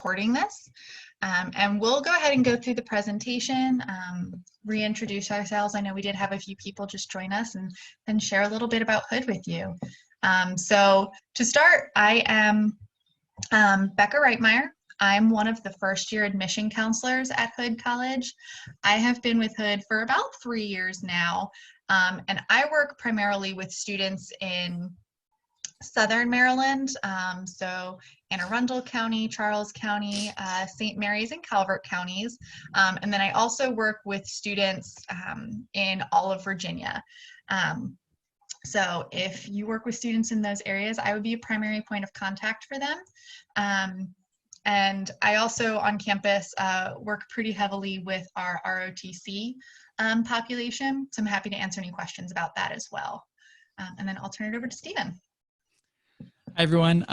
recording this. And we'll go ahead and go through the presentation, reintroduce ourselves. I know we did have a few people just join us, and then share a little bit about Hood with you. So to start, I am Becca Reitmeyer. I'm one of the first-year admission counselors at Hood College. I have been with Hood for about 3 years now, and I work primarily with students in Southern Maryland, so Anne Arundel County, Charles County, St. Mary's, and Calvert counties. And then I also work with students in all of Virginia. So if you work with students in those areas, I would be a primary point of contact for them. And I also on campus work pretty heavily with our ROTC population. So I'm happy to answer any questions about that as well. And then I'll turn it over to Stephen. Hi everyone,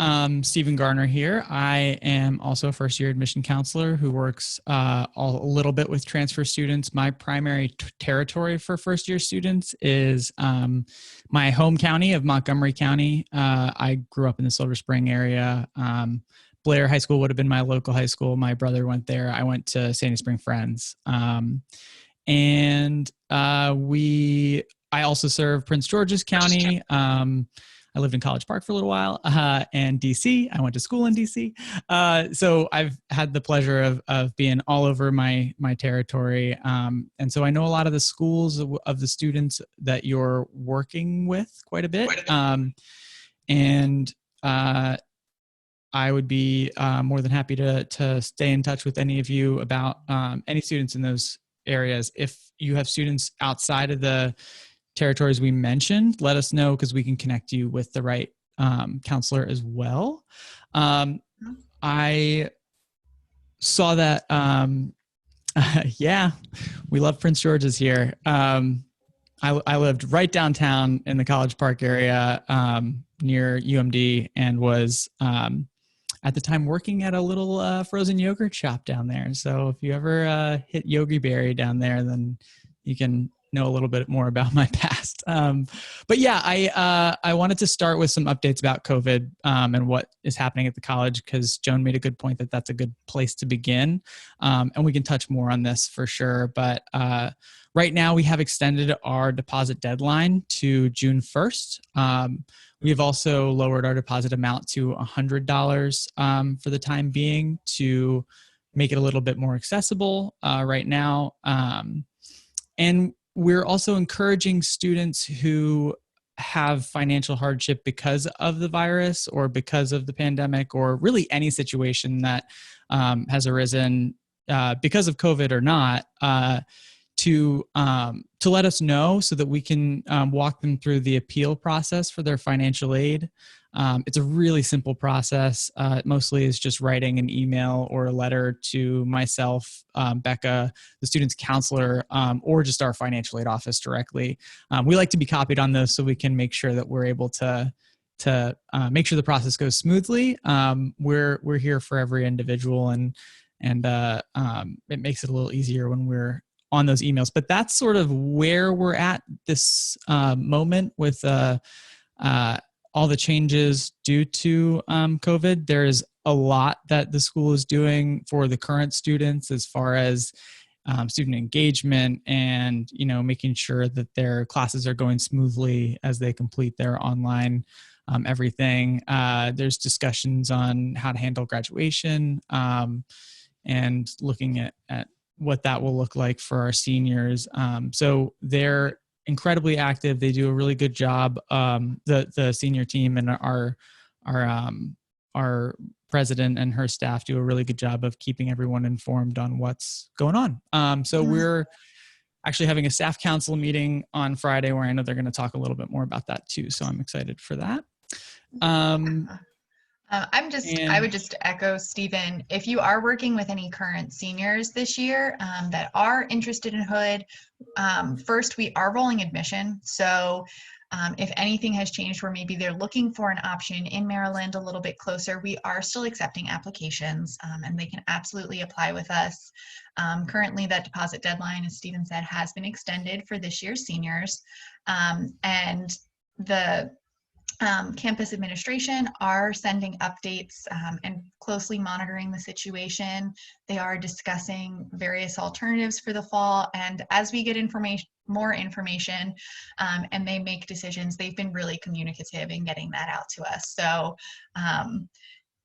Stephen Garner here. I am also a first-year admission counselor who works a little bit with transfer students. My primary territory for first-year students is my home county of Montgomery County. I grew up in the Silver Spring area. Blair High School would have been my local high school. My brother went there. I went to Sandy Spring Friends. I also serve Prince George's County. I lived in College Park for a little while, and DC. I went to school in DC. So I've had the pleasure of being all over my territory. And so I know a lot of the schools of the students that you're working with quite a bit. I would be more than happy to stay in touch with any of you about any students in those areas. If you have students outside of the territories we mentioned, let us know because we can connect you with the right counselor as well. I saw that, yeah, we love Prince George's here. I lived right downtown in the College Park area near UMD and was at the time working at a little frozen yogurt shop down there. So if you ever hit Yogi Berry down there, then you can know a little bit more about my past. But yeah, I wanted to start with some updates about COVID and what is happening at the college, because Joan made a good point that that's a good place to begin. And we can touch more on this for sure. But right now we have extended our deposit deadline to June 1st. We've also lowered our deposit amount to $100 for the time being to make it a little bit more accessible right now. And we're also encouraging students who have financial hardship because of the virus or because of the pandemic or really any situation that has arisen because of COVID or not, to let us know so that we can walk them through the appeal process for their financial aid. It's a really simple process. It mostly is just writing an email or a letter to myself, Becca, the student's counselor, or just our financial aid office directly. We like to be copied on those so we can make sure that we're able to make sure the process goes smoothly. We're here for every individual, and it makes it a little easier when we're on those emails. But that's sort of where we're at this moment with all the changes due to COVID. There's a lot that the school is doing for the current students as far as student engagement and, making sure that their classes are going smoothly as they complete their online everything. There's discussions on how to handle graduation and looking at what that will look like for our seniors. So they're incredibly active. They do a really good job. The senior team and our president and her staff do a really good job of keeping everyone informed on what's going on. So we're actually having a staff council meeting on Friday where I know they're going to talk a little bit more about that too. So I'm excited for that. I would just echo Stephen. If you are working with any current seniors this year that are interested in Hood, first we are rolling admission. So if anything has changed where maybe they're looking for an option in Maryland a little bit closer, we are still accepting applications and they can absolutely apply with us. Currently that deposit deadline, as Stephen said, has been extended for this year's seniors. And the Campus administration are sending updates and closely monitoring the situation. They are discussing various alternatives for the fall. And as we get more information, and they make decisions, they've been really communicative in getting that out to us. So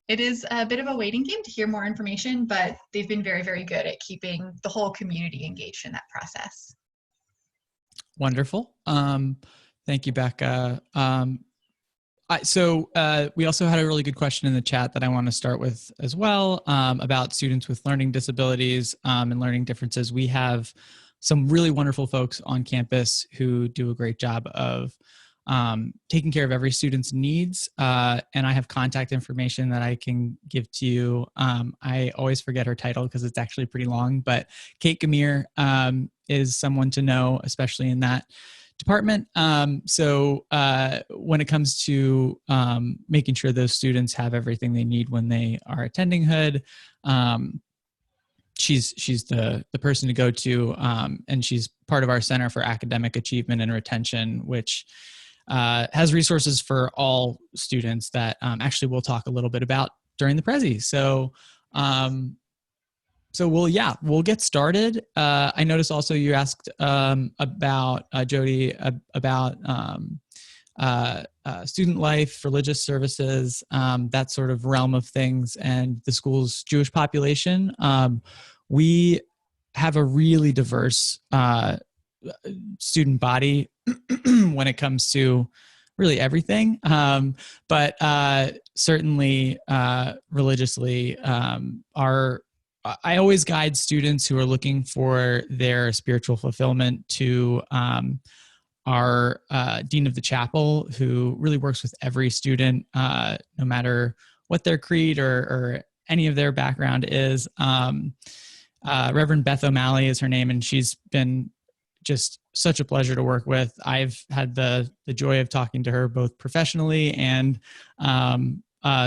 it is a bit of a waiting game to hear more information, but they've been very, very good at keeping the whole community engaged in that process. Wonderful. Thank you, Becca. So we also had a really good question in the chat that I want to start with as well, about students with learning disabilities and learning differences. We have some really wonderful folks on campus who do a great job of taking care of every student's needs. And I have contact information that I can give to you. I always forget her title because it's actually pretty long, but Kate Gamir is someone to know, especially in that department. So when it comes to making sure those students have everything they need when they are attending Hood, she's the person to go to, and she's part of our Center for Academic Achievement and Retention, which has resources for all students that actually we'll talk a little bit about during the Prezi. So we'll get started. I noticed also you asked about, Jody, about student life, religious services, that sort of realm of things, and the school's Jewish population. We have a really diverse student body when it comes to really everything, but certainly religiously, I always guide students who are looking for their spiritual fulfillment to our Dean of the Chapel, who really works with every student, no matter what their creed or any of their background is. Reverend Beth O'Malley is her name, and she's been just such a pleasure to work with. I've had the joy of talking to her both professionally and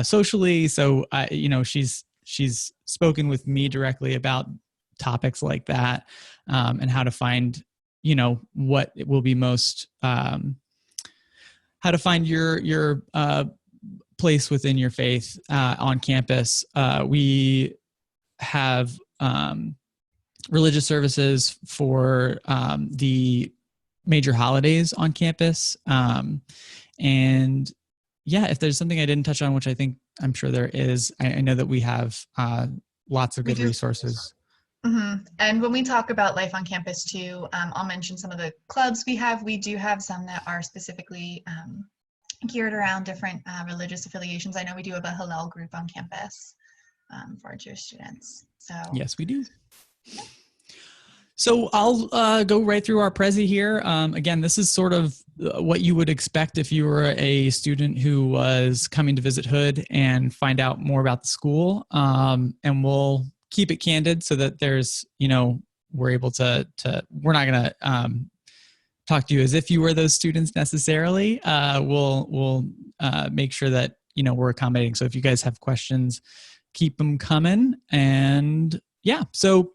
socially. So, she's spoken with me directly about topics like that, and how to find, what it will be most, how to find your place within your faith on campus. We have religious services for the major holidays on campus. And yeah, if there's something I didn't touch on, which I'm sure there is, I know that we have lots of good resources. Mm-hmm. And when we talk about life on campus too, I'll mention some of the clubs we have. We do have some that are specifically geared around different religious affiliations. I know we do have a Hillel group on campus for our Jewish students. So yes, we do. So I'll go right through our Prezi here. Again, this is sort of what you would expect if you were a student who was coming to visit Hood and find out more about the school. And we'll keep it candid so that there's, we're able to we're not going to talk to you as if you were those students necessarily. We'll make sure that, we're accommodating. So if you guys have questions, keep them coming. And yeah, so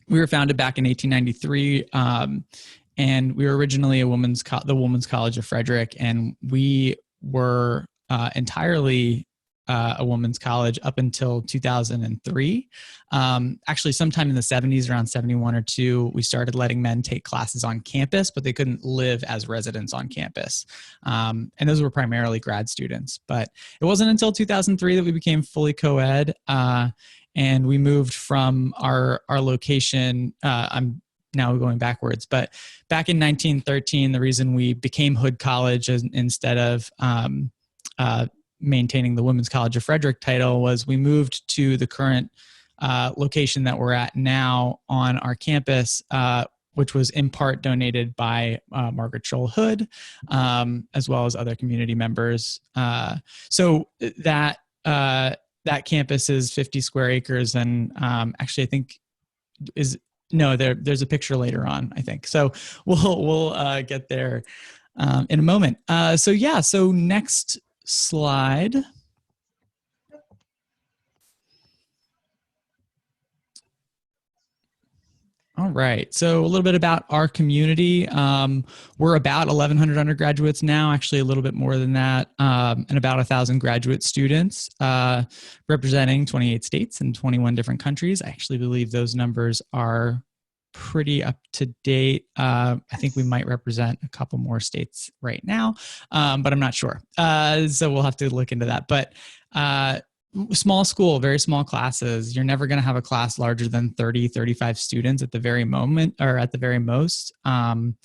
we were founded back in 1893, and we were originally the Women's College of Frederick, and we were entirely a women's college up until 2003. Actually, sometime in the 70s, around 71 or 2, we started letting men take classes on campus, but they couldn't live as residents on campus. And those were primarily grad students. But it wasn't until 2003 that we became fully co-ed. And we moved from our location. I'm now going backwards, but back in 1913, the reason we became Hood College instead of maintaining the Women's College of Frederick title was we moved to the current location that we're at now on our campus, which was in part donated by Margaret Scholl Hood, as well as other community members. So that campus is 50 square acres, and actually I think there's a picture later on, I think. So we'll get there in a moment. So next slide. All right. So a little bit about our community. We're about 1,100 undergraduates now, actually a little bit more than that, and about 1,000 graduate students, representing 28 states and 21 different countries. I actually believe those numbers are pretty up to date. I think we might represent a couple more states right now, but I'm not sure. So we'll have to look into that. But small school, very small classes. You're never going to have a class larger than 30, 35 students at the very moment or at the very most. And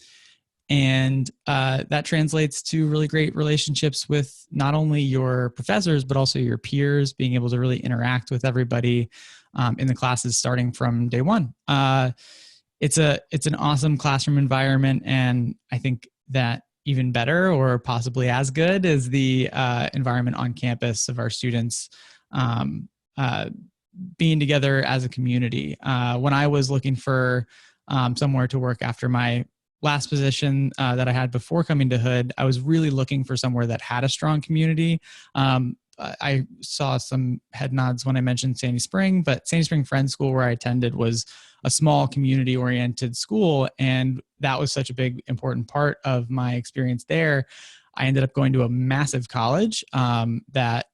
that translates to really great relationships with not only your professors, but also your peers, being able to really interact with everybody in the classes starting from day one. It's an awesome classroom environment. And I think that even better or possibly as good is the environment on campus of our students being together as a community. When I was looking for somewhere to work after my last position that I had before coming to Hood, I was really looking for somewhere that had a strong community. I saw some head nods when I mentioned Sandy Spring, but Sandy Spring Friends School, where I attended, was a small community-oriented school, and that was such a big, important part of my experience there. I ended up going to a massive college that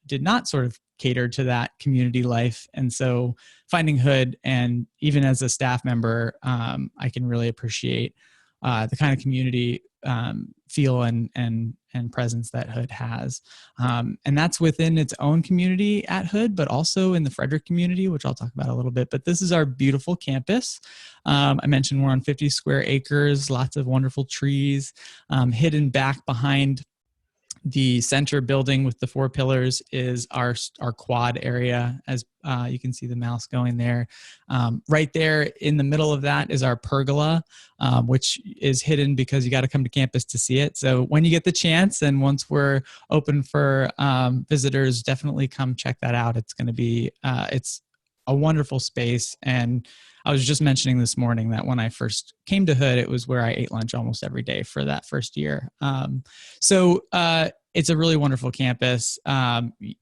did not sort of cater to that community life. And so finding Hood, and even as a staff member, I can really appreciate the kind of community feel and presence that Hood has. And that's within its own community at Hood, but also in the Frederick community, which I'll talk about a little bit. But this is our beautiful campus. I mentioned we're on 50 square acres, lots of wonderful trees. Hidden back behind the center building with the 4 pillars is our quad area, as you can see the mouse going there. Right there in the middle of that is our pergola, which is hidden because you got to come to campus to see it. So when you get the chance, and once we're open for visitors, definitely come check that out. It's going to be, it's a wonderful space. And I was just mentioning this morning that when I first came to Hood, it was where I ate lunch almost every day for that first year. So it's a really wonderful campus.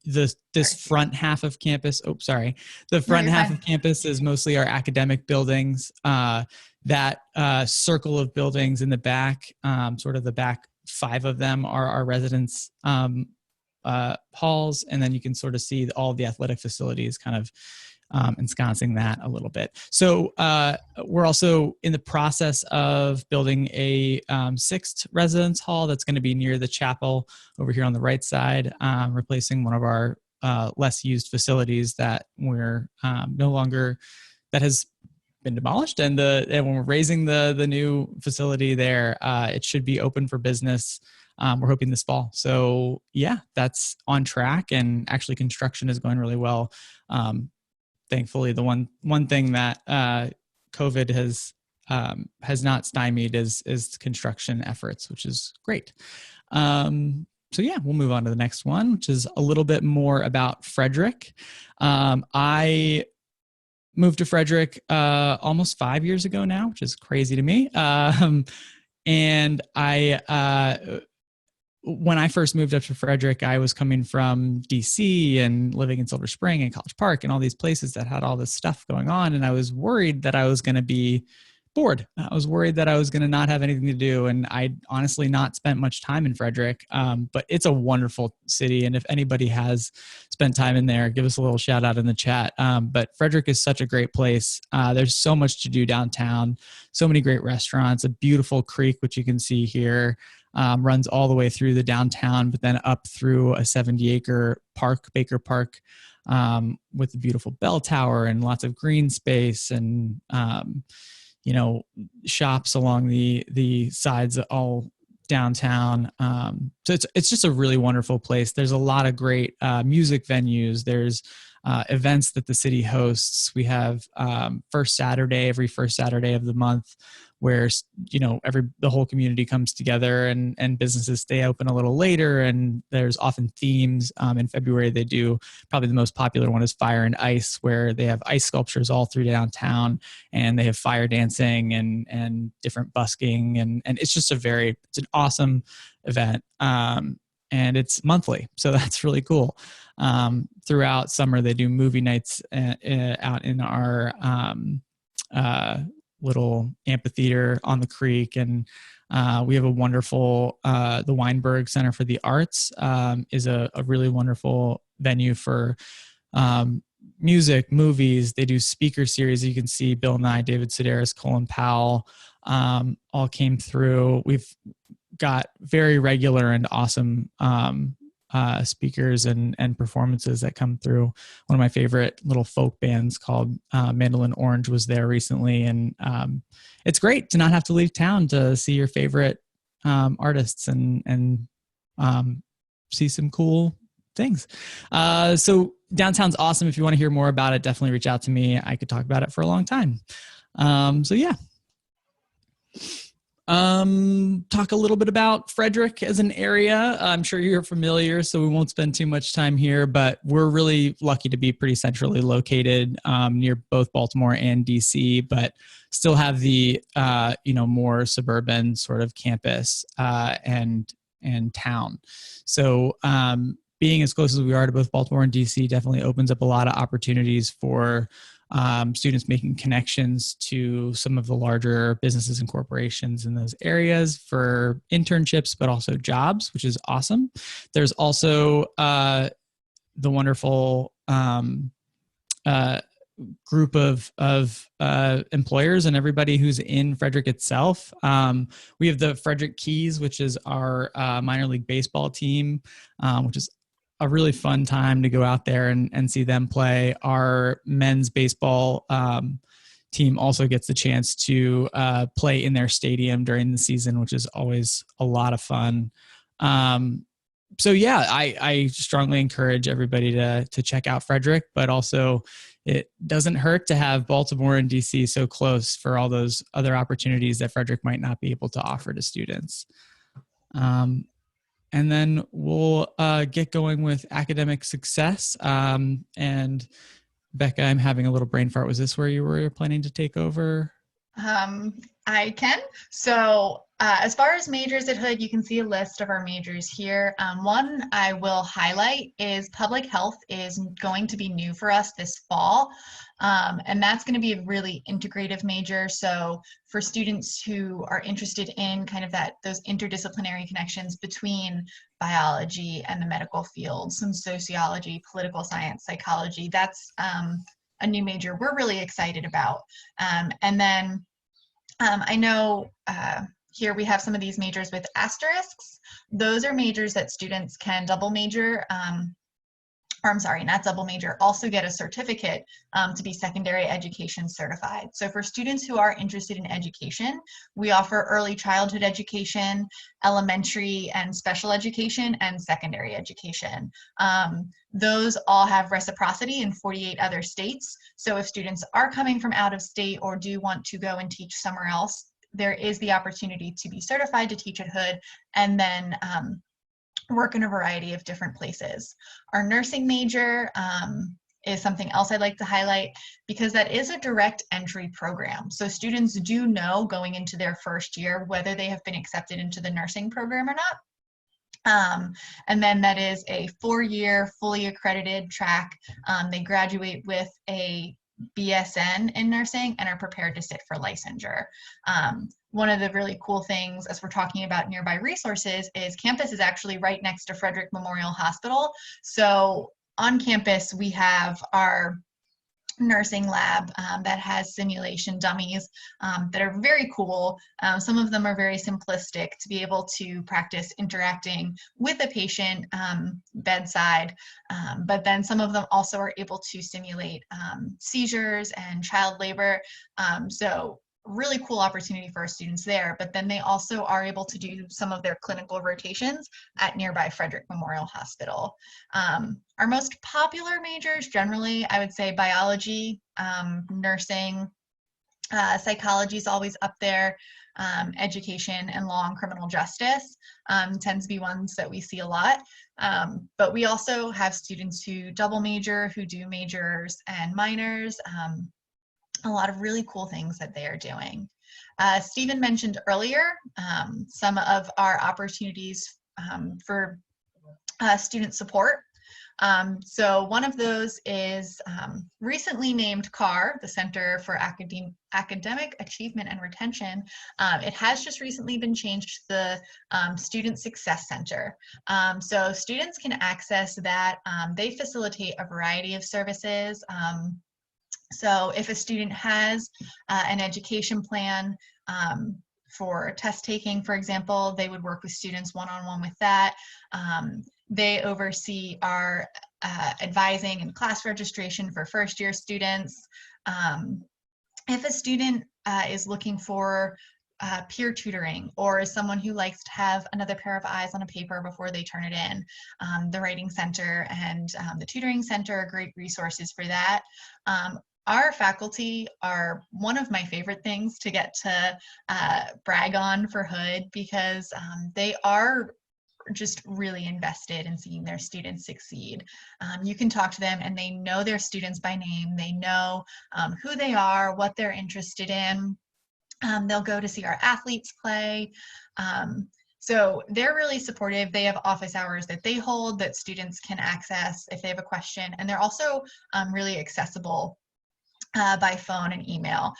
This front half of campus, the front half of campus is mostly our academic buildings. That circle of buildings in the back, sort of the back 5 of them, are our residence halls, and then you can sort of see all the athletic facilities kind of ensconcing that a little bit. So we're also in the process of building a 6th residence hall that's going to be near the chapel over here on the right side, replacing one of our less used facilities that we're no longer, that has been demolished. And when we're raising the new facility there, it should be open for business. We're hoping this fall. So yeah, that's on track, and actually construction is going really well. Thankfully, the one thing that COVID has not stymied is construction efforts, which is great. So yeah, we'll move on to the next one, which is a little bit more about Frederick. I moved to Frederick almost 5 years ago now, which is crazy to me. And when I first moved up to Frederick, I was coming from DC and living in Silver Spring and College Park and all these places that had all this stuff going on. And I was worried that I was going to be bored. I was worried that I was going to not have anything to do. And I'd honestly not spent much time in Frederick, but it's a wonderful city. And if anybody has spent time in there, give us a little shout out in the chat. But Frederick is such a great place. There's so much to do downtown, so many great restaurants, a beautiful creek, which you can see here. Runs all the way through the downtown, but then up through a 70-acre park, Baker Park, with a beautiful bell tower and lots of green space and, shops along the sides all downtown. So it's just a really wonderful place. There's a lot of great music venues. There's events that the city hosts. We have every first Saturday of the month, where the whole community comes together, and businesses stay open a little later, and there's often themes. In February, they do, probably the most popular one is Fire and Ice, where they have ice sculptures all through downtown, and they have fire dancing and different busking, and it's just it's an awesome event. And it's monthly, so that's really cool. Throughout summer, they do movie nights out in our little amphitheater on the creek. And we have a wonderful, the Weinberg Center for the Arts is a really wonderful venue for music, movies. They do speaker series. You can see Bill Nye, David Sedaris, Colin Powell all came through. We've got very regular and awesome speakers and performances that come through. One of my favorite little folk bands called Mandolin Orange was there recently, and it's great to not have to leave town to see your favorite artists and see some cool things. So downtown's awesome. If you want to hear more about it, definitely reach out to me. I could talk about it for a long time. So yeah. Talk a little bit about Frederick as an area. I'm sure you're familiar, so we won't spend too much time here, but we're really lucky to be pretty centrally located near both Baltimore and DC, but still have the more suburban sort of campus and town. So being as close as we are to both Baltimore and DC definitely opens up a lot of opportunities for students making connections to some of the larger businesses and corporations in those areas for internships, but also jobs, which is awesome. There's also the wonderful group of employers and everybody who's in Frederick itself. We have the Frederick Keys, which is our minor league baseball team, which is a really fun time to go out there and see them play. Our men's baseball team also gets the chance to play in their stadium during the season, which is always a lot of fun. So yeah, I strongly encourage everybody to check out Frederick, but also it doesn't hurt to have Baltimore and DC so close for all those other opportunities that Frederick might not be able to offer to students. And then we'll get going with academic success. And Becca, I'm having a little brain fart. Was this where you were planning to take over? I can. So as far as majors at Hood, you can see a list of our majors here. One I will highlight is public health is going to be new for us this fall. And that's going to be a really integrative major. So for students who are interested in kind of those interdisciplinary connections between biology and the medical field, some sociology, political science, psychology, that's a new major we're really excited about. And then I know here we have some of these majors with asterisks. Those are majors that students can double major, or I'm sorry, not double major, also get a certificate to be secondary education certified. So for students who are interested in education, we offer early childhood education, elementary and special education, and secondary education. Those all have reciprocity in 48 other states. So if students are coming from out of state or do want to go and teach somewhere else, there is the opportunity to be certified to teach at Hood and then work in a variety of different places. Our nursing major is something else I'd like to highlight because that is a direct entry program. So students do know going into their first year whether they have been accepted into the nursing program or not. And then that is a 4-year fully accredited track. They graduate with a BSN in nursing and are prepared to sit for licensure. One of the really cool things as we're talking about nearby resources is campus is actually right next to Frederick Memorial Hospital. So on campus, we have our nursing lab that has simulation dummies that are very cool. Some of them are very simplistic to be able to practice interacting with a patient bedside, but then some of them also are able to simulate seizures and child labor. So really cool opportunity for our students there, but then they also are able to do some of their clinical rotations at nearby Frederick Memorial Hospital. Our most popular majors generally, I would say biology, nursing, psychology is always up there, education and law and criminal justice tends to be ones that we see a lot. But we also have students who double major, who do majors and minors, a lot of really cool things that they are doing. Stephen mentioned earlier some of our opportunities for student support. So one of those is recently named CAR, the Center for Academic Achievement and Retention. It has just recently been changed to the Student Success Center. So students can access that. They facilitate a variety of services. So if a student has an education plan for test taking, for example, they would work with students one-on-one with that. They oversee our advising and class registration for first-year students. If a student is looking for peer tutoring, or is someone who likes to have another pair of eyes on a paper before they turn it in, the Writing Center and the Tutoring Center are great resources for that. Our faculty are one of my favorite things to get to brag on for Hood, because they are just really invested in seeing their students succeed. You can talk to them and they know their students by name. They know who they are, what they're interested in. They'll go to see our athletes play. So they're really supportive. They have office hours that they hold that students can access if they have a question. And they're also really accessible by phone and email.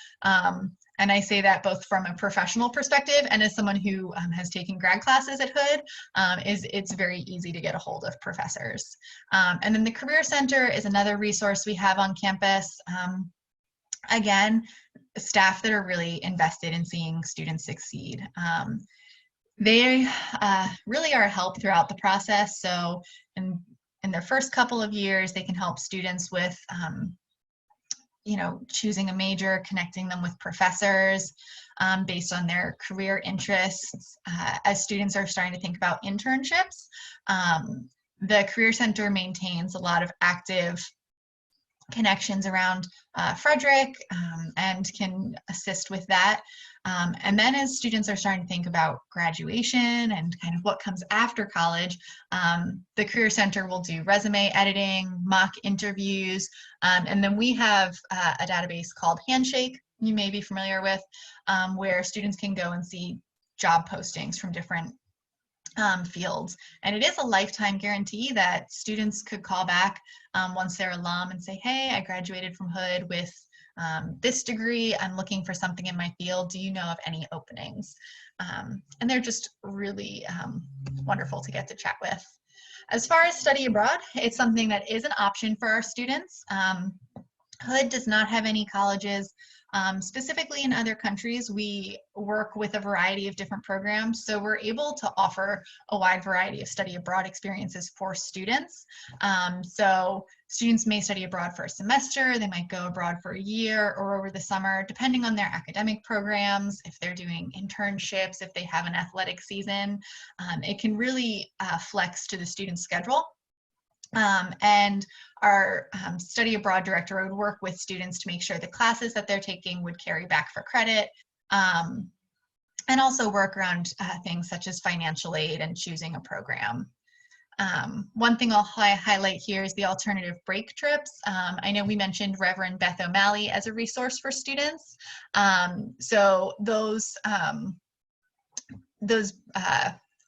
And I say that both from a professional perspective and as someone who has taken grad classes at Hood, it's very easy to get a hold of professors. And then the Career Center is another resource we have on campus. Again, staff that are really invested in seeing students succeed. They really are a help throughout the process. So in their first couple of years, they can help students with choosing a major, connecting them with professors based on their career interests. As students are starting to think about internships, the Career Center maintains a lot of active connections around Frederick and can assist with that. And then as students are starting to think about graduation and kind of what comes after college, the Career Center will do resume editing, mock interviews, and then we have a database called Handshake, you may be familiar with, where students can go and see job postings from different fields. And it is a lifetime guarantee that students could call back once they're alum and say, hey, I graduated from Hood with this degree. I'm looking for something in my field. Do you know of any openings? And they're just really wonderful to get to chat with. As far as study abroad, it's something that is an option for our students. Hood does not have any colleges. Specifically in other countries, we work with a variety of different programs, so we're able to offer a wide variety of study abroad experiences for students. So students may study abroad for a semester, they might go abroad for a year or over the summer, depending on their academic programs, if they're doing internships, if they have an athletic season. It can really flex to the student's schedule. And our study abroad director would work with students to make sure the classes that they're taking would carry back for credit, and also work around things such as financial aid and choosing a program. One thing I'll highlight here is the alternative break trips. I know we mentioned Reverend Beth O'Malley as a resource for students. So those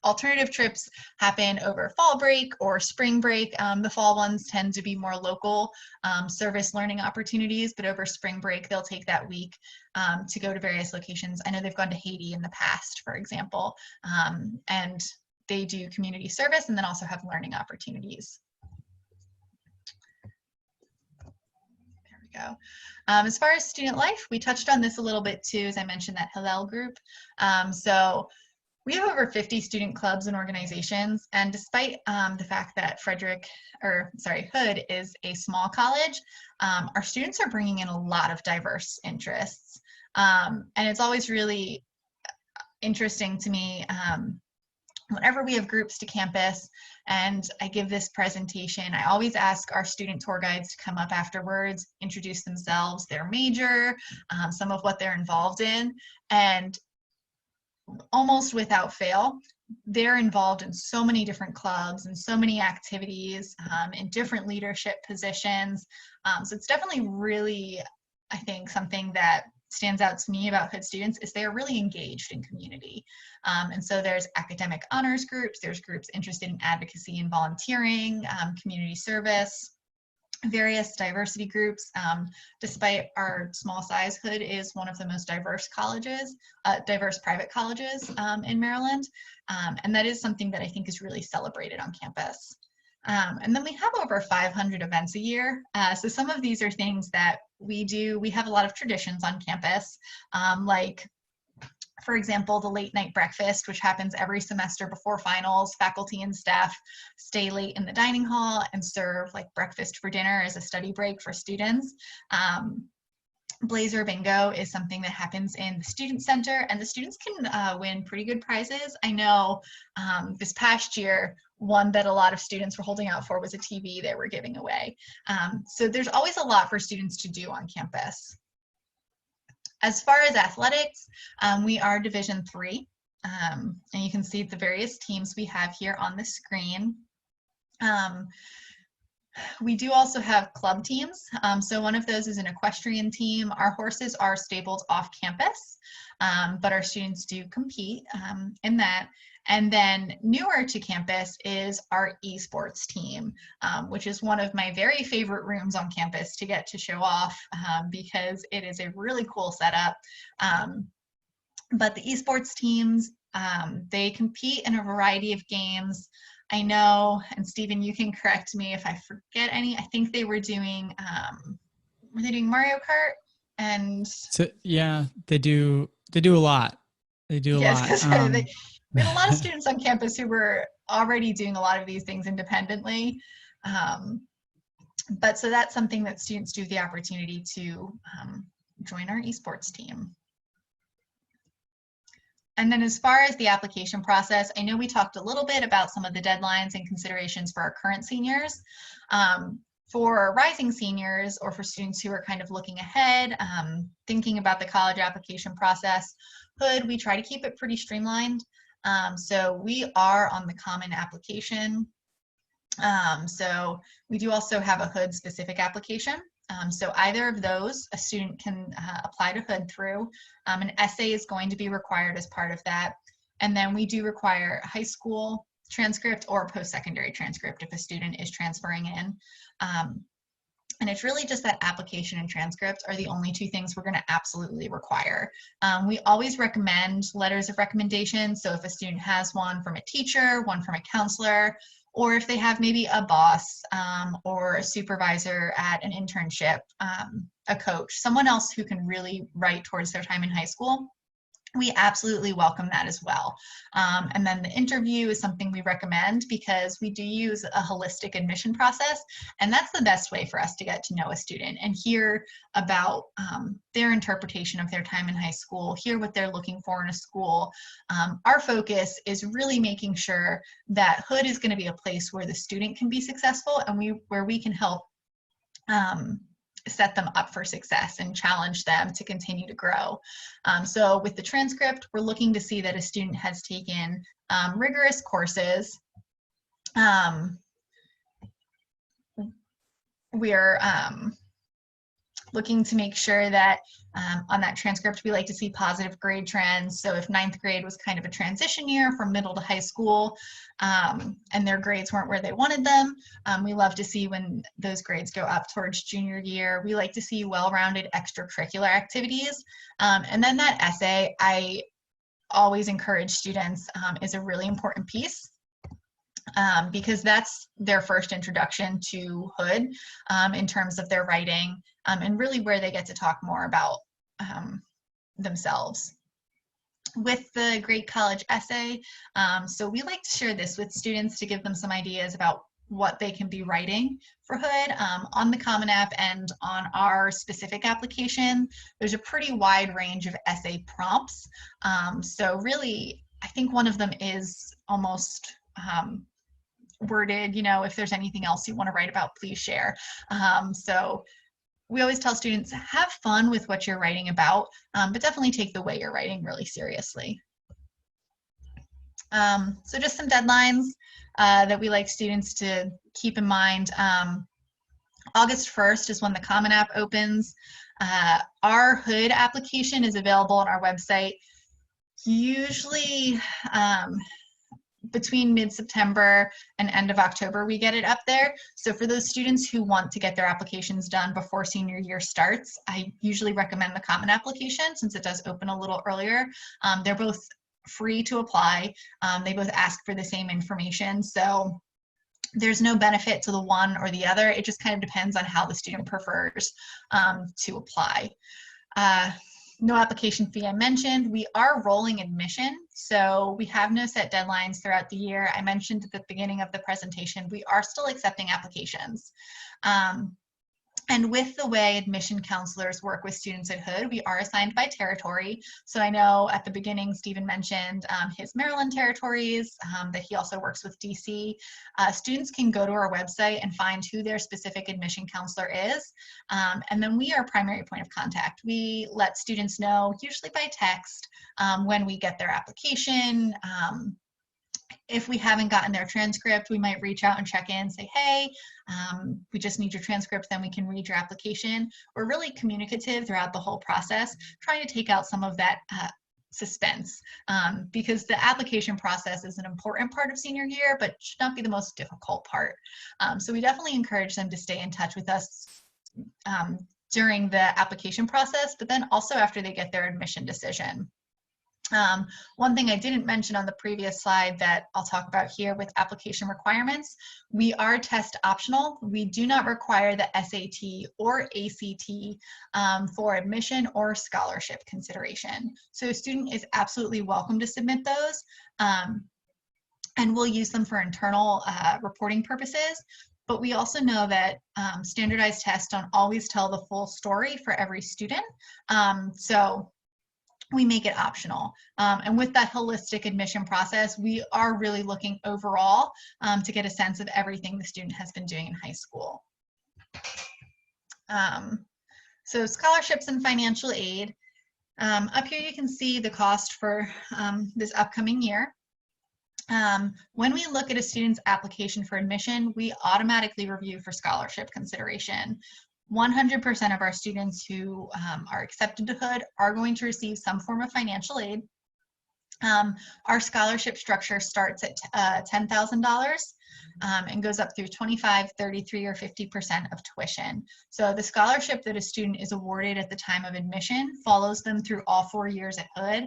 alternative trips happen over fall break or spring break. The fall ones tend to be more local service learning opportunities, but over spring break, they'll take that week to go to various locations. I know they've gone to Haiti in the past, for example, and they do community service and then also have learning opportunities. There we go. As far as student life, we touched on this a little bit too, as I mentioned that Hillel group. So we have over 50 student clubs and organizations, and despite the fact that Hood is a small college, our students are bringing in a lot of diverse interests. And it's always really interesting to me whenever we have groups to campus and I give this presentation, I always ask our student tour guides to come up afterwards, introduce themselves, their major, some of what they're involved in, and almost without fail, they're involved in so many different clubs and so many activities in different leadership positions. So it's definitely really, I think, something that stands out to me about Hood students is they are really engaged in community. And so there's academic honors groups, there's groups interested in advocacy and volunteering, community service, various diversity groups. Despite our small size, Hood is one of the most diverse colleges, diverse private colleges in Maryland. And that is something that I think is really celebrated on campus. And then we have over 500 events a year. So some of these are things that we do. We have a lot of traditions on campus, like, for example, the late night breakfast, which happens every semester before finals. Faculty and staff stay late in the dining hall and serve like breakfast for dinner as a study break for students. Blazer Bingo is something that happens in the student center, and the students can win pretty good prizes. I know this past year, one that a lot of students were holding out for was a TV they were giving away. So there's always a lot for students to do on campus. As far as athletics, we are Division III, and you can see the various teams we have here on the screen. We do also have club teams. So one of those is an equestrian team. Our horses are stabled off campus, but our students do compete in that. And then newer to campus is our esports team, which is one of my very favorite rooms on campus to get to show off because it is a really cool setup. But the esports teams, they compete in a variety of games. I know, and Stephen, you can correct me if I forget any. I think they were doing Mario Kart? And so, yeah, they do a lot. They do a lot. We had a lot of students on campus who were already doing a lot of these things independently. But so that's something that students do have the opportunity to join our esports team. And then as far as the application process, I know we talked a little bit about some of the deadlines and considerations for our current seniors. For rising seniors, or for students who are kind of looking ahead, thinking about the college application process, Hood, we try to keep it pretty streamlined. So we are on the common application. So we do also have a Hood specific application. So either of those, a student can apply to Hood through. An essay is going to be required as part of that. And then we do require a high school transcript or a post-secondary transcript if a student is transferring in. And it's really just that application and transcript are the only two things we're going to absolutely require. We always recommend letters of recommendation. So if a student has one from a teacher, one from a counselor, or if they have maybe a boss or a supervisor at an internship, a coach, someone else who can really write towards their time in high school, we absolutely welcome that as well. And then the interview is something we recommend because we do use a holistic admission process, and that's the best way for us to get to know a student and hear about their interpretation of their time in high school, hear what they're looking for in a school. Our focus is really making sure that Hood is going to be a place where the student can be successful and where we can help set them up for success and challenge them to continue to grow. So with the transcript, we're looking to see that a student has taken rigorous courses. We're looking to make sure that on that transcript, we like to see positive grade trends. So if 9th grade was kind of a transition year from middle to high school and their grades weren't where they wanted them, we love to see when those grades go up towards junior year. We like to see well-rounded extracurricular activities. And then that essay, I always encourage students, is a really important piece. Because that's their first introduction to Hood in terms of their writing and really where they get to talk more about themselves. With the Great College Essay, so we like to share this with students to give them some ideas about what they can be writing for Hood. On the Common App and on our specific application, there's a pretty wide range of essay prompts. So really, I think one of them is almost worded, you know, if there's anything else you want to write about, please share. So we always tell students, have fun with what you're writing about, but definitely take the way you're writing really seriously. So just some deadlines that we like students to keep in mind. August 1st is when the Common App opens. Our Hood application is available on our website usually between mid-September and end of October, we get it up there. So for those students who want to get their applications done before senior year starts, I usually recommend the Common application since it does open a little earlier. They're both free to apply. They both ask for the same information. So there's no benefit to the one or the other. It just kind of depends on how the student prefers to apply. No application fee I mentioned. We are rolling admission, so we have no set deadlines throughout the year. I mentioned at the beginning of the presentation, we are still accepting applications. And with the way admission counselors work with students at Hood, we are assigned by territory. So I know at the beginning, Stephen mentioned his Maryland territories, that he also works with DC. Students can go to our website and find who their specific admission counselor is. And then we are primary point of contact. We let students know, usually by text, when we get their application. If we haven't gotten their transcript, we might reach out and check in and say, hey, we just need your transcript, then we can read your application. We're really communicative throughout the whole process, trying to take out some of that suspense, because the application process is an important part of senior year, but should not be the most difficult part. So we definitely encourage them to stay in touch with us during the application process, but then also after they get their admission decision. One thing I didn't mention on the previous slide that I'll talk about here with application requirements, we are test optional. We do not require the SAT or ACT for admission or scholarship consideration. So a student is absolutely welcome to submit those, and we'll use them for internal reporting purposes. But we also know that standardized tests don't always tell the full story for every student. So we make it optional. And with that holistic admission process, we are really looking overall to get a sense of everything the student has been doing in high school. So scholarships and financial aid. Up here you can see the cost for this upcoming year. When we look at a student's application for admission, we automatically review for scholarship consideration. 100% of our students who are accepted to Hood are going to receive some form of financial aid. Our scholarship structure starts at $10,000 and goes up through 25, 33, or 50% of tuition. So the scholarship that a student is awarded at the time of admission follows them through all 4 years at Hood.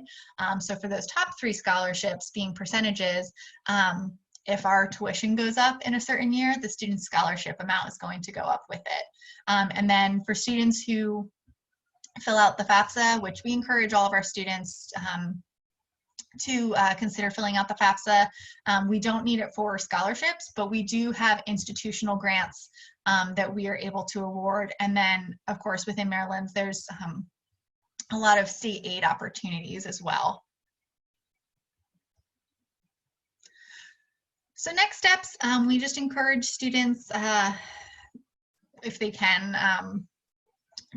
So for those top 3 scholarships being percentages, if our tuition goes up in a certain year, the student's scholarship amount is going to go up with it. And then for students who fill out the FAFSA, which we encourage all of our students to consider filling out the FAFSA, we don't need it for scholarships, but we do have institutional grants that we are able to award. And then, of course, within Maryland, there's a lot of state aid opportunities as well. So next steps, we just encourage students, if they can,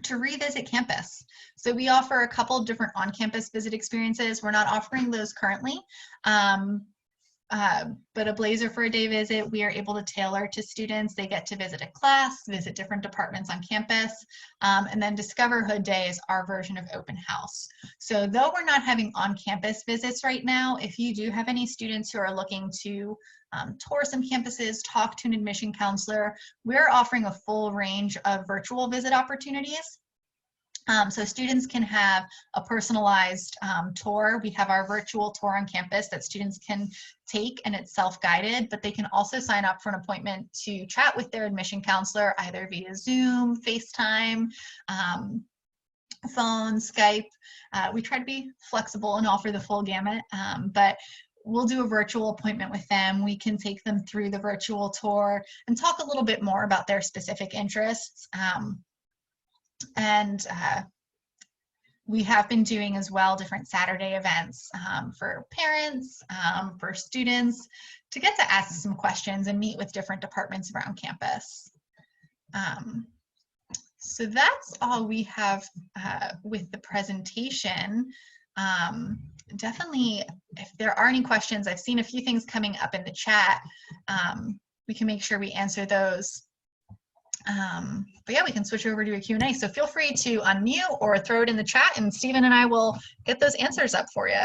to revisit campus. So we offer a couple different on-campus visit experiences. We're not offering those currently, but a Blazer for a Day visit, we are able to tailor to students. They get to visit a class, visit different departments on campus, and then Discover Hood Day is our version of open house. So though we're not having on-campus visits right now, if you do have any students who are looking to tour some campuses, talk to an admission counselor, we're offering a full range of virtual visit opportunities. So students can have a personalized tour. We have our virtual tour on campus that students can take, and it's self-guided, but they can also sign up for an appointment to chat with their admission counselor either via Zoom, FaceTime, phone, Skype. We try to be flexible and offer the full gamut, but we'll do a virtual appointment with them. We can take them through the virtual tour and talk a little bit more about their specific interests. We have been doing as well different Saturday events for parents, for students, to get to ask some questions and meet with different departments around campus. So that's all we have with the presentation. Definitely, if there are any questions, I've seen a few things coming up in the chat. We can make sure we answer those. But yeah, we can switch over to a Q&A. So feel free to unmute or throw it in the chat, and Stephen and I will get those answers up for you.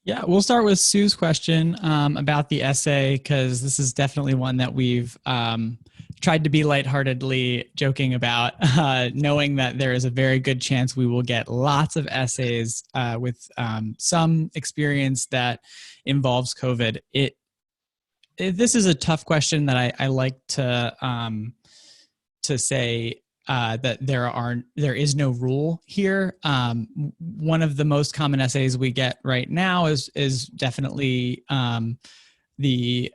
Yeah, we'll start with Sue's question about the essay, because this is definitely one that we've tried to be lightheartedly joking about, knowing that there is a very good chance we will get lots of essays with some experience that involves COVID. This is a tough question that I like to say that there is no rule here. One of the most common essays we get right now is definitely the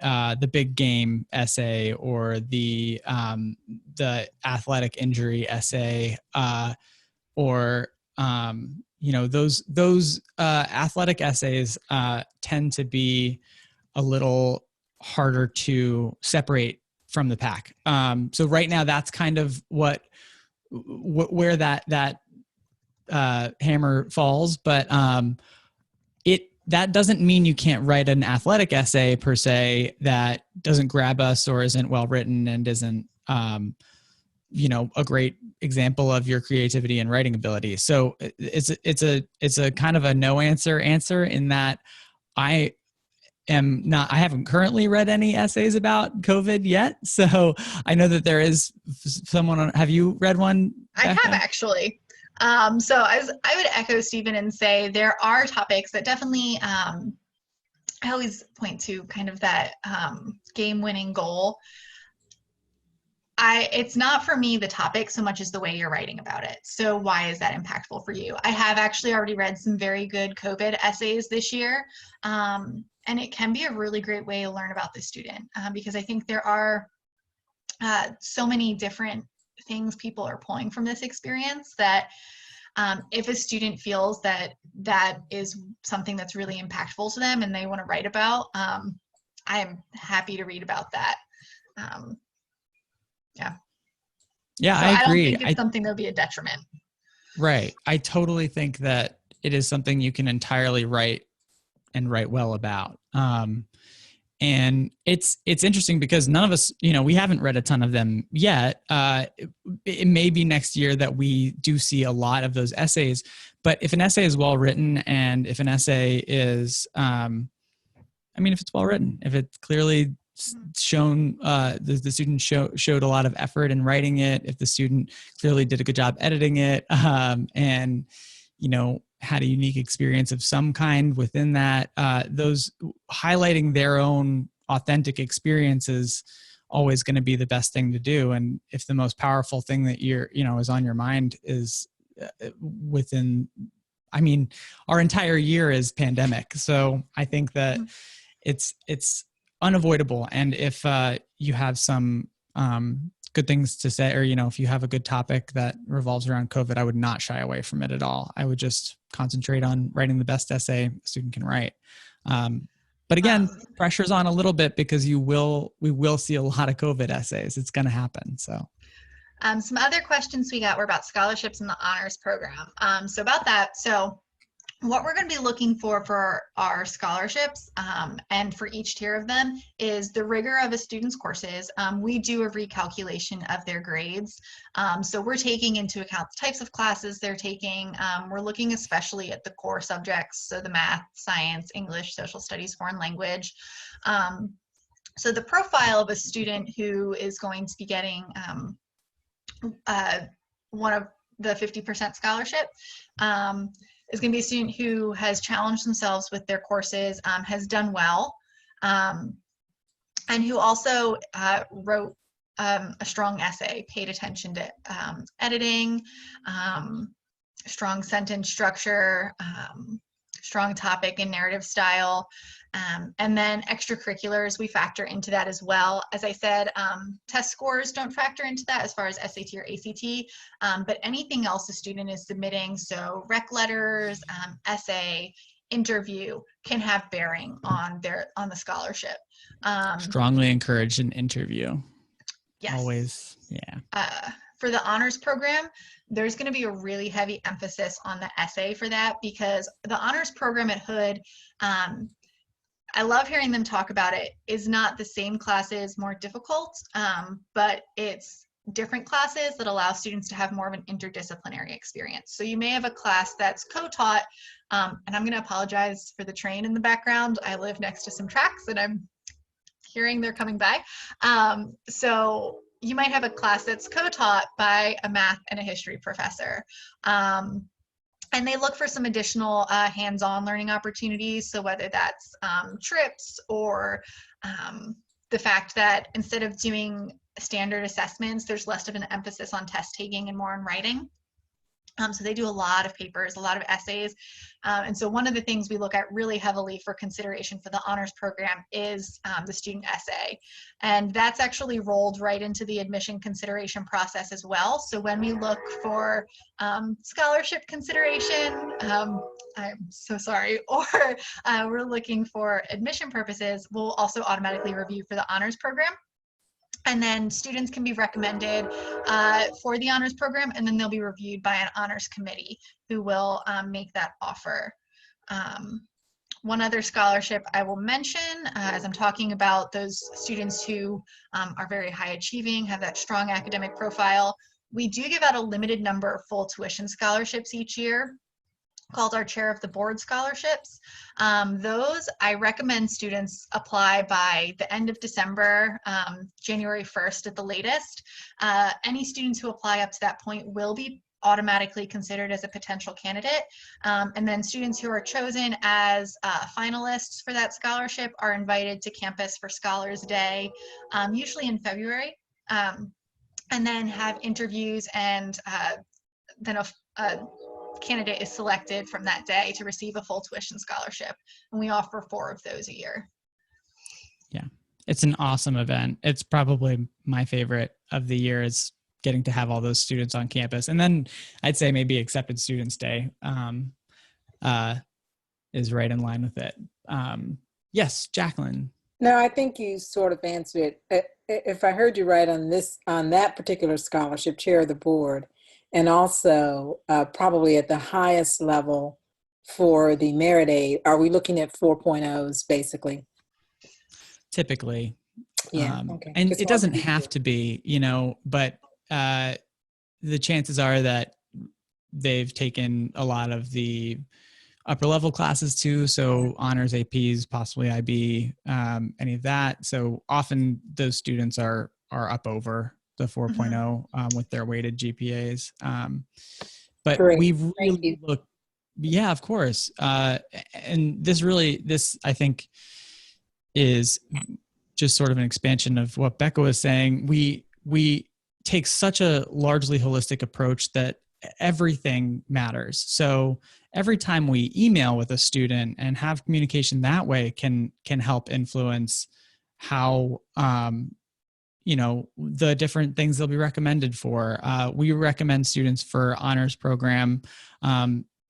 big game essay, or the athletic injury essay, or those athletic essays tend to be a little harder to separate from the pack. So right now, that's kind of where that hammer falls. But that doesn't mean you can't write an athletic essay per se that doesn't grab us or isn't well written and isn't a great example of your creativity and writing ability. So it's a kind of a no answer in that I haven't currently read any essays about COVID yet. So I know that there is someone have you read one, Becca? I have, actually. So as I would echo Stephen and say, there are topics that definitely, I always point to kind of that game-winning goal. It's not for me the topic so much as the way you're writing about it. So why is that impactful for you? I have actually already read some very good COVID essays this year. And it can be a really great way to learn about the student, because I think there are so many different things people are pulling from this experience that if a student feels that that is something that's really impactful to them and they want to write about, I am happy to read about that. Yeah, so I agree. I don't think it's something that'll be a detriment. Right. I totally think that it is something you can entirely write well about. And it's interesting because none of us, we haven't read a ton of them yet. It may be next year that we do see a lot of those essays, but if an essay is well written, and if an essay is, if it's well written, if it's clearly shown, the student showed a lot of effort in writing it, if the student clearly did a good job editing it, and had a unique experience of some kind within that, those highlighting their own authentic experiences always going to be the best thing to do. And if the most powerful thing that is on your mind is our entire year is pandemic. So I think that it's unavoidable. And if you have some good things to say, or if you have a good topic that revolves around COVID, I would not shy away from it at all. I would just concentrate on writing the best essay a student can write. But again, pressure's on a little bit because we will see a lot of COVID essays. It's going to happen. So some other questions we got were about scholarships in the honors program. So about that, so what we're going to be looking for our scholarships, and for each tier of them, is the rigor of a student's courses. We do a recalculation of their grades. So we're taking into account the types of classes they're taking. We're looking especially at the core subjects, so the math, science, English, social studies, foreign language. So the profile of a student who is going to be getting one of the 50% scholarship is going to be a student who has challenged themselves with their courses, has done well, and who also wrote a strong essay, paid attention to editing, strong sentence structure, strong topic and narrative style. And then extracurriculars, we factor into that as well. As I said, test scores don't factor into that as far as SAT or ACT, but anything else a student is submitting, so rec letters, essay, interview, can have bearing on the scholarship. Strongly encourage an interview. Yes. Always, yeah. For the honors program, there's going to be a really heavy emphasis on the essay for that, because the honors program at Hood, I love hearing them talk about it, is not the same classes, more difficult, but it's different classes that allow students to have more of an interdisciplinary experience. So you may have a class that's co-taught, and I'm going to apologize for the train in the background. I live next to some tracks and I'm hearing they're coming by. So you might have a class that's co-taught by a math and a history professor. And they look for some additional hands-on learning opportunities. So whether that's trips or the fact that instead of doing standard assessments, there's less of an emphasis on test taking and more on writing. So they do a lot of papers, a lot of essays. And so one of the things we look at really heavily for consideration for the honors program is the student essay. And that's actually rolled right into the admission consideration process as well. So when we look for scholarship consideration, I'm so sorry, or we're looking for admission purposes, we'll also automatically review for the honors program. And then students can be recommended for the honors program, and then they'll be reviewed by an honors committee who will make that offer. One other scholarship I will mention, as I'm talking about those students who are very high achieving, have that strong academic profile, we do give out a limited number of full tuition scholarships each year, called our Chair of the Board scholarships. Those I recommend students apply by the end of December, January 1st at the latest. Any students who apply up to that point will be automatically considered as a potential candidate. And then students who are chosen as finalists for that scholarship are invited to campus for Scholars Day, usually in February, and then have interviews, and then a candidate is selected from that day to receive a full tuition scholarship. And we offer 4 of those a year. Yeah, it's an awesome event. It's probably my favorite of the year, is getting to have all those students on campus. And then I'd say maybe Accepted Students Day is right in line with it. Yes, Jacqueline. No, I think you sort of answered it. If I heard you right on that particular scholarship, Chair of the Board, and also probably at the highest level for the merit aid, are we looking at 4.0s basically? Typically. Yeah. Okay. And it doesn't have to be, but the chances are that they've taken a lot of the upper level classes too. So honors, APs, possibly IB, any of that. So often those students are up over the 4.0 with their weighted GPAs. But Great. we really look, yeah, of course. And this I think is just sort of an expansion of what Becca was saying. We take such a largely holistic approach that everything matters. So every time we email with a student and have communication that way can help influence how the different things they'll be recommended for. We recommend students for honors program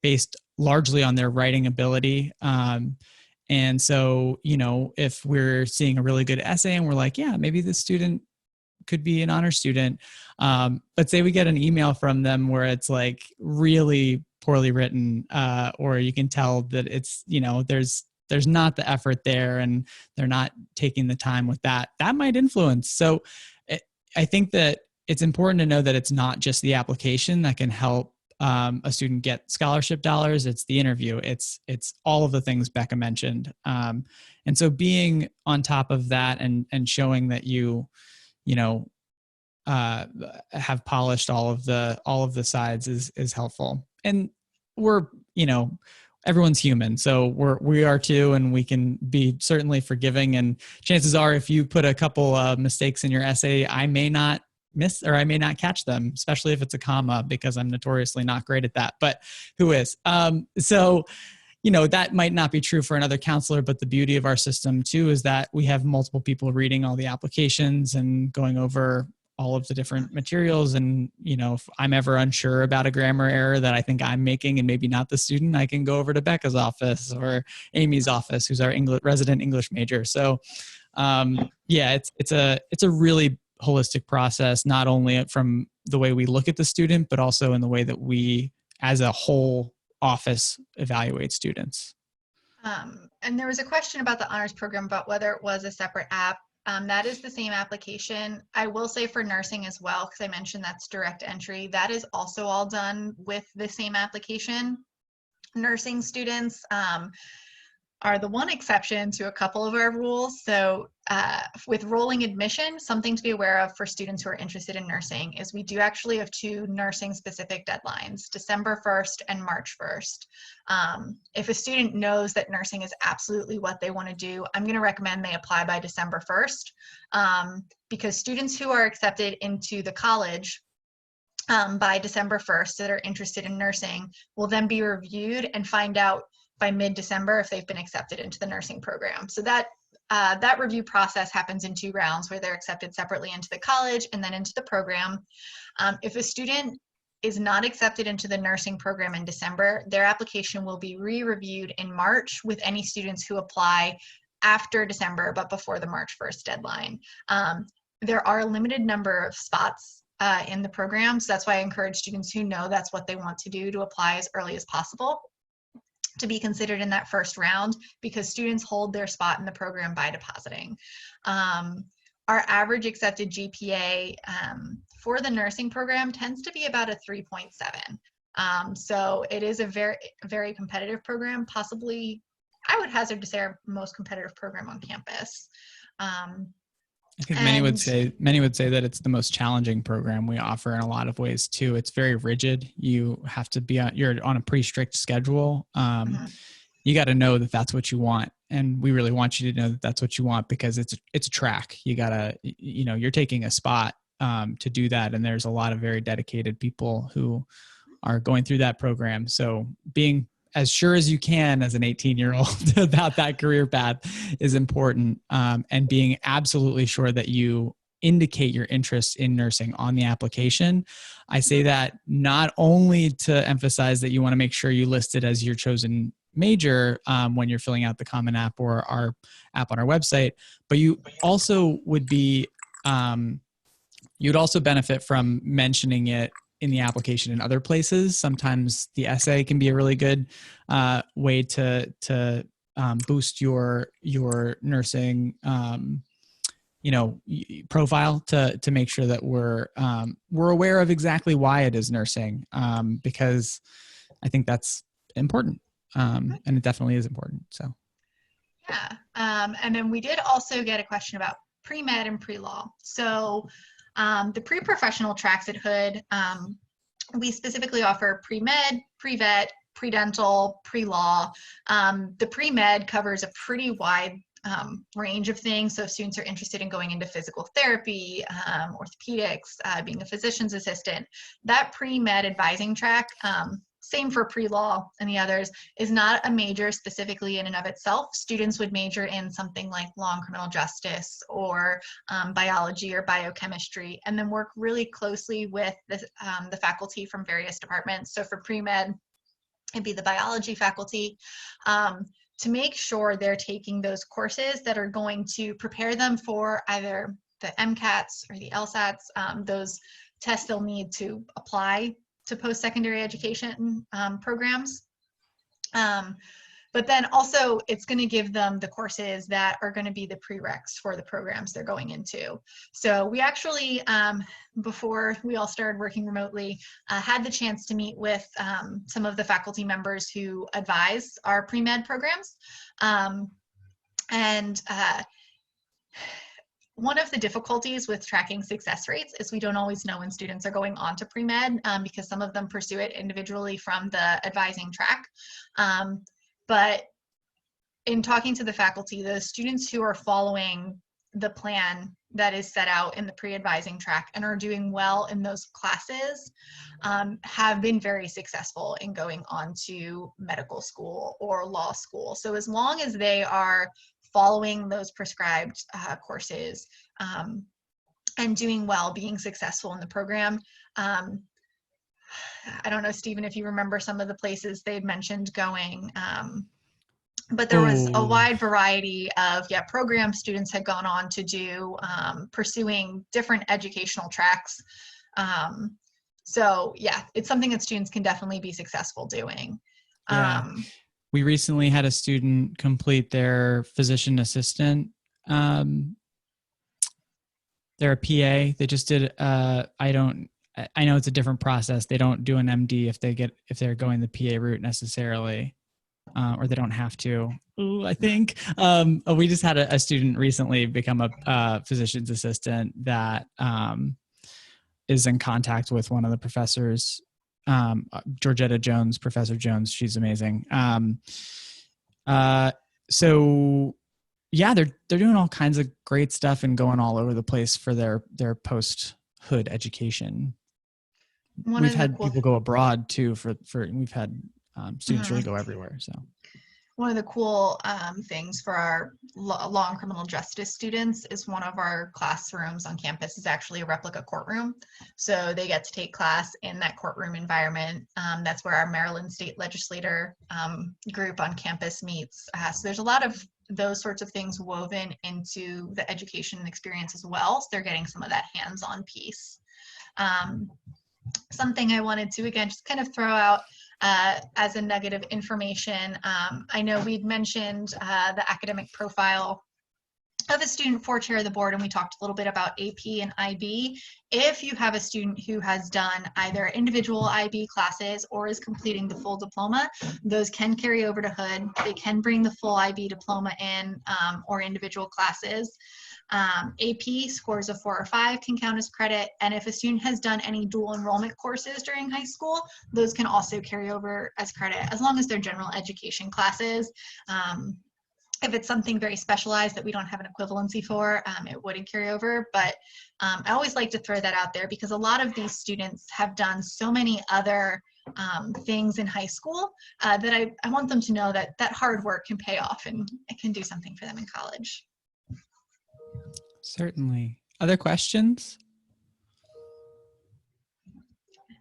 based largely on their writing ability. And so, if we're seeing a really good essay and we're like, yeah, maybe this student could be an honor student. But say we get an email from them where it's like really poorly written, or you can tell that it's, there's not the effort there and they're not taking the time with that might influence. So I think that it's important to know that it's not just the application that can help a student get scholarship dollars. It's the interview. It's all of the things Becca mentioned. And so being on top of that and showing that you have polished all of the sides is helpful. And we're, everyone's human. So we are too, and we can be certainly forgiving. And chances are, if you put a couple of mistakes in your essay, I may not miss, or I may not catch them, especially if it's a comma, because I'm notoriously not great at that, but who is? So, that might not be true for another counselor, but the beauty of our system too is that we have multiple people reading all the applications and going over all of the different materials. And, if I'm ever unsure about a grammar error that I think I'm making and maybe not the student, I can go over to Becca's office or Amy's office, who's our resident English major. So, it's a really holistic process, not only from the way we look at the student, but also in the way that we, as a whole office, evaluate students. And there was a question about the honors program about whether it was a separate app. That is the same application. I will say for nursing as well, because I mentioned that's direct entry, that is also all done with the same application. Nursing students are the one exception to a couple of our rules. So with rolling admission, something to be aware of for students who are interested in nursing is we do actually have two nursing specific deadlines, December 1st and March 1st. If a student knows that nursing is absolutely what they want to do, I'm going to recommend they apply by December 1st because students who are accepted into the college by December 1st that are interested in nursing will then be reviewed and find out by mid-December if they've been accepted into the nursing program. So that review process happens in two rounds where they're accepted separately into the college and then into the program. If a student is not accepted into the nursing program in December, their application will be re-reviewed in March with any students who apply after December but before the March 1st deadline. There are a limited number of spots in the program, so that's why I encourage students who know that's what they want to do to apply as early as possible to be considered in that first round, because students hold their spot in the program by depositing. Our average accepted GPA for the nursing program tends to be about a 3.7. So it is a very, very competitive program, possibly, I would hazard to say, our most competitive program on campus. I think many would say that it's the most challenging program we offer in a lot of ways too. It's very rigid. You have to be you're on a pretty strict schedule. You got to know that that's what you want. And we really want you to know that that's what you want because it's a track. You gotta, you're taking a spot to do that. And there's a lot of very dedicated people who are going through that program. So being as sure as you can as an 18-year-old about that career path is important. And being absolutely sure that you indicate your interest in nursing on the application. I say that not only to emphasize that you want to make sure you list it as your chosen major when you're filling out the Common App or our app on our website, but you also would be, you'd also benefit from mentioning it in the application in other places. Sometimes the essay can be a really good way to boost your nursing profile to make sure that we're aware of exactly why it is nursing, because I think that's important, and it definitely is important. So yeah, and then we did also get a question about pre-med and pre-law. So the pre-professional tracks at Hood, we specifically offer pre-med, pre-vet, pre-dental, pre-law. The pre-med covers a pretty wide range of things. So if students are interested in going into physical therapy, orthopedics, being a physician's assistant, that pre-med advising track, same for pre-law and the others, is not a major specifically in and of itself. Students would major in something like law and criminal justice or biology or biochemistry, and then work really closely with the faculty from various departments. So for pre-med, it'd be the biology faculty, to make sure they're taking those courses that are going to prepare them for either the MCATs or the LSATs, those tests they'll need to apply to post-secondary education programs. But then also it's going to give them the courses that are going to be the prereqs for the programs they're going into. So we actually, before we all started working remotely, had the chance to meet with some of the faculty members who advise our pre-med programs. One of the difficulties with tracking success rates is we don't always know when students are going on to pre-med because some of them pursue it individually from the advising track. But in talking to the faculty, the students who are following the plan that is set out in the pre-advising track and are doing well in those classes have been very successful in going on to medical school or law school. So as long as they are following those prescribed courses and doing well, being successful in the program. I don't know, Stephen, if you remember some of the places they'd mentioned going, but there was a wide variety of programs students had gone on to do, pursuing different educational tracks. So yeah, it's something that students can definitely be successful doing. Yeah. We recently had a student complete their physician assistant they're a PA. They just did, I know it's a different process. They don't do an MD if they're going the PA route necessarily, or they don't have to. Ooh, I think we just had a student recently become a physician's assistant that is in contact with one of the professors, Georgetta Jones, Professor Jones. She's amazing. So yeah, they're doing all kinds of great stuff and going all over the place for their post-hood education. We've had people go abroad too for we've had students really go everywhere. So one of the cool things for our law and criminal justice students is one of our classrooms on campus is actually a replica courtroom. So they get to take class in that courtroom environment. That's where our Maryland State Legislator group on campus meets. So there's a lot of those sorts of things woven into the education experience as well. So they're getting some of that hands-on piece. Something I wanted to, again, just kind of throw out as a nugget of information. I know we'd mentioned the academic profile of a student for chair of the board, and we talked a little bit about AP and IB. If you have a student who has done either individual IB classes or is completing the full diploma, those can carry over to Hood. They can bring the full IB diploma in or individual classes. AP scores of 4 or 5 can count as credit, and if a student has done any dual enrollment courses during high school, those can also carry over as credit as long as they're general education classes. If it's something very specialized that we don't have an equivalency for, it wouldn't carry over, but I always like to throw that out there because a lot of these students have done so many other things in high school that I want them to know that that hard work can pay off and it can do something for them in college. Certainly. Other questions?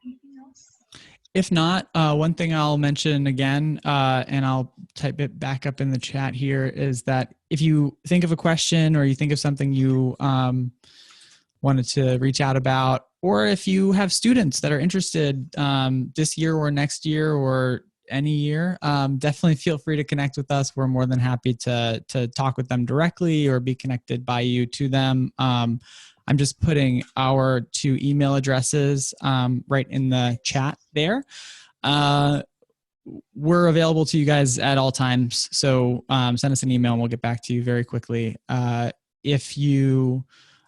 Anything else? If not, one thing I'll mention again, and I'll type it back up in the chat here, is that if you think of a question or you think of something you wanted to reach out about, or if you have students that are interested this year or next year or any year, definitely feel free to connect with us. We're more than happy to talk with them directly or be connected by you to them. I'm just putting our 2 email addresses right in the chat there. We're available to you guys at all times. So send us an email and we'll get back to you very quickly. If you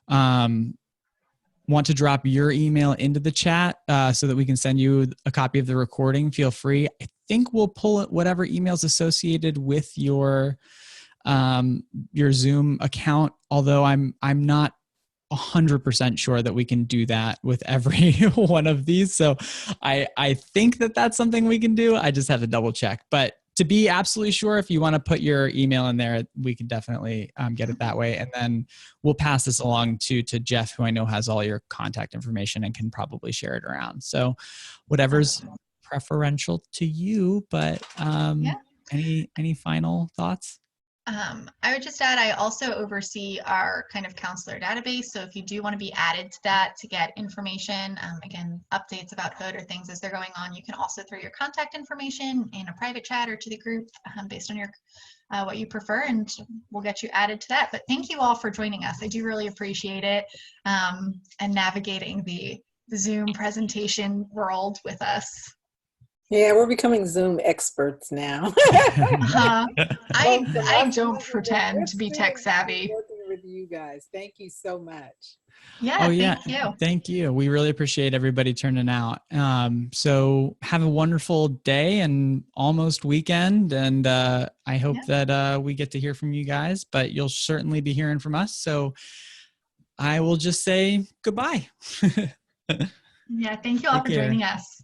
want to drop your email into the chat so that we can send you a copy of the recording, feel free. I think we'll pull whatever emails associated with your Zoom account, although I'm not 100% sure that we can do that with every one of these. So I think that that's something we can do. I just have to double check. But to be absolutely sure, if you want to put your email in there, we can definitely get it that way. And then we'll pass this along to Jeff, who I know has all your contact information and can probably share it around. So whatever's preferential to you, but Yeah. any final thoughts? I would just add, I also oversee our kind of counselor database. So if you do want to be added to that to get information, again, updates about Hood or things as they're going on, you can also throw your contact information in a private chat or to the group based on your what you prefer, and we'll get you added to that. But thank you all for joining us. I do really appreciate it and navigating the Zoom presentation world with us. Yeah, we're becoming Zoom experts now. I don't pretend to be tech savvy. Working with you guys. Thank you so much. Yeah, oh, yeah. Thank you. Thank you. We really appreciate everybody turning out. So have a wonderful day and almost weekend. And I hope that we get to hear from you guys, but you'll certainly be hearing from us. So I will just say goodbye. Yeah, thank you all for joining us.